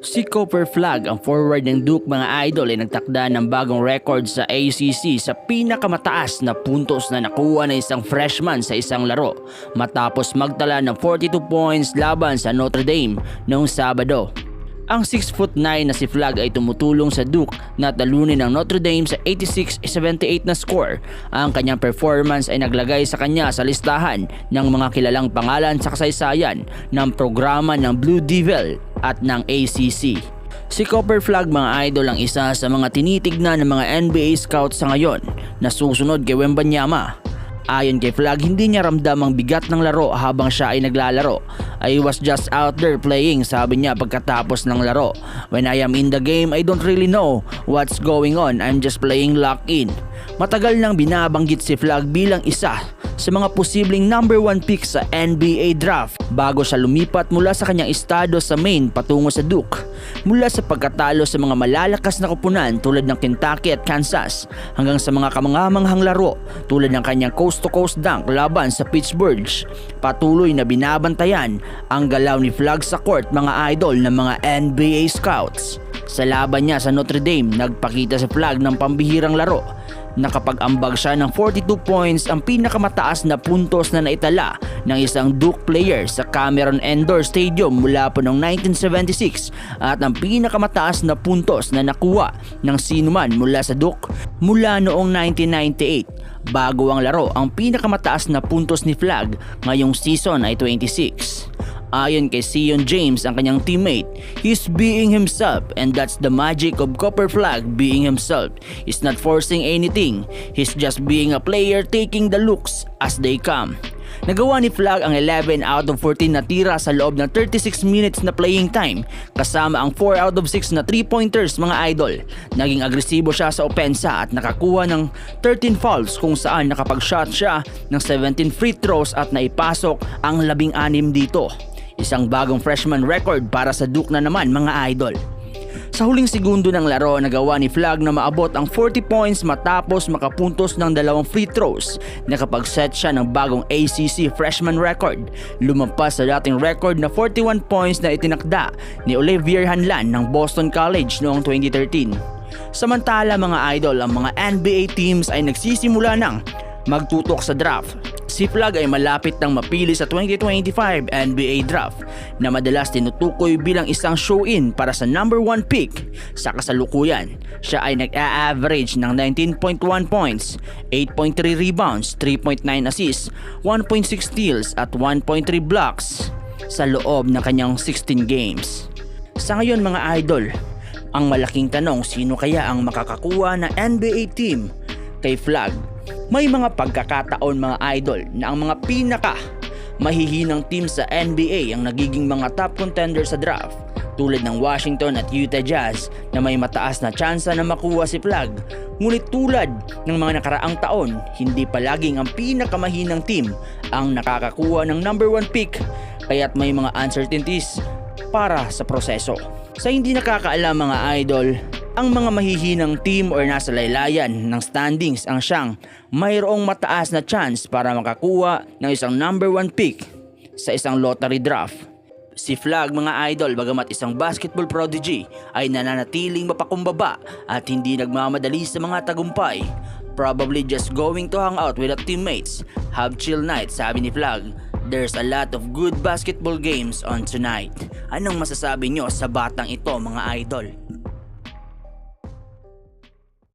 Si Cooper Flag, ang forward ng Duke mga idol, ay nagtakda ng bagong record sa ACC sa pinakamataas na puntos na nakuha ng isang freshman sa isang laro matapos magtala ng 42 points laban sa Notre Dame noong Sabado. Ang 6'9" na si Flag ay tumutulong sa Duke na talunin ng Notre Dame sa 86-78 na score. Ang kanyang performance ay naglagay sa kanya sa listahan ng mga kilalang pangalan sa kasaysayan ng programa ng Blue Devil at ng ACC. Si Cooper Flag mga idol ang isa sa mga tinitignan ng mga NBA scouts sa ngayon na susunod kay Wembanyama. Ayon kay Flag, hindi niya ramdam ang bigat ng laro habang siya ay naglalaro. I was just out there playing, sabi niya pagkatapos ng laro. When I am in the game, I don't really know what's going on. I'm just playing lock in. Matagal nang binabanggit si Flag bilang isa sa mga posibleng number 1 pick sa NBA draft bago siya lumipat mula sa kanyang estado sa Maine patungo sa Duke. Mula sa pagkatalo sa mga malalakas na koponan tulad ng Kentucky at Kansas hanggang sa mga kamangamanghang laro tulad ng kanyang coast-to-coast dunk laban sa Pittsburgh, patuloy na binabantayan ang galaw ni Flag sa court mga idol ng mga NBA scouts. Sa laban niya sa Notre Dame, nagpakita si Flag ng pambihirang laro. Nakapag-ambag siya ng 42 points, ang pinakamataas na puntos na naitala ng isang Duke player sa Cameron Indoor Stadium mula po noong 1976 at ang pinakamataas na puntos na nakuha ng sinuman mula sa Duke mula noong 1998. Bago ang laro, ang pinakamataas na puntos ni Flag ngayong season ay 26. Ayon kay Zion James, ang kanyang teammate, he's being himself, and that's the magic of Cooper Flag being himself. He's not forcing anything, he's just being a player taking the looks as they come. Nagawa ni Flag ang 11 out of 14 na tira sa loob ng 36 minutes na playing time kasama ang 4 out of 6 na 3-pointers mga idol. Naging agresibo siya sa opensa at nakakuha ng 13 fouls kung saan nakapag-shot siya ng 17 free throws at naipasok ang 16 dito. Isang bagong freshman record para sa Duke na naman mga idol. Sa huling segundo ng laro, nagawa ni Flag na maabot ang 40 points matapos makapuntos ng 2 free throws. Nakapag-set siya ng bagong ACC freshman record. Lumampas sa dating record na 41 points na itinakda ni Olivier Hanlan ng Boston College noong 2013. Samantala mga idol, ang mga NBA teams ay nagsisimula ng magtutok sa draft. Si Flag ay malapit nang mapili sa 2025 NBA draft na madalas tinutukoy bilang isang show-in para sa number 1 pick. Sa kasalukuyan, siya ay nag-a-average ng 19.1 points, 8.3 rebounds, 3.9 assists, 1.6 steals at 1.3 blocks sa loob ng kanyang 16 games. Sa ngayon mga idol, ang malaking tanong, sino kaya ang makakakuha na NBA team kay Flag? May mga pagkakataon mga idol na ang mga pinaka mahihinang team sa NBA ang nagiging mga top contender sa draft tulad ng Washington at Utah Jazz na may mataas na tsansa na makuha si Flag. Ngunit tulad ng mga nakaraang taon, hindi palaging ang pinakamahinang team ang nakakakuha ng number 1 pick kaya't may mga uncertainties para sa proseso. Sa hindi nakakaalam mga idol, ang mga mahihinang team or nasa laylayan ng standings ang siyang mayroong mataas na chance para makakuha ng isang number 1 pick sa isang lottery draft. Si Flag mga idol, bagamat isang basketball prodigy, ay nananatiling mapakumbaba at hindi nagmamadali sa mga tagumpay. Probably just going to hang out with the teammates, have chill night, sabi ni Flag. There's a lot of good basketball games on tonight. Anong masasabi nyo sa batang ito mga idol?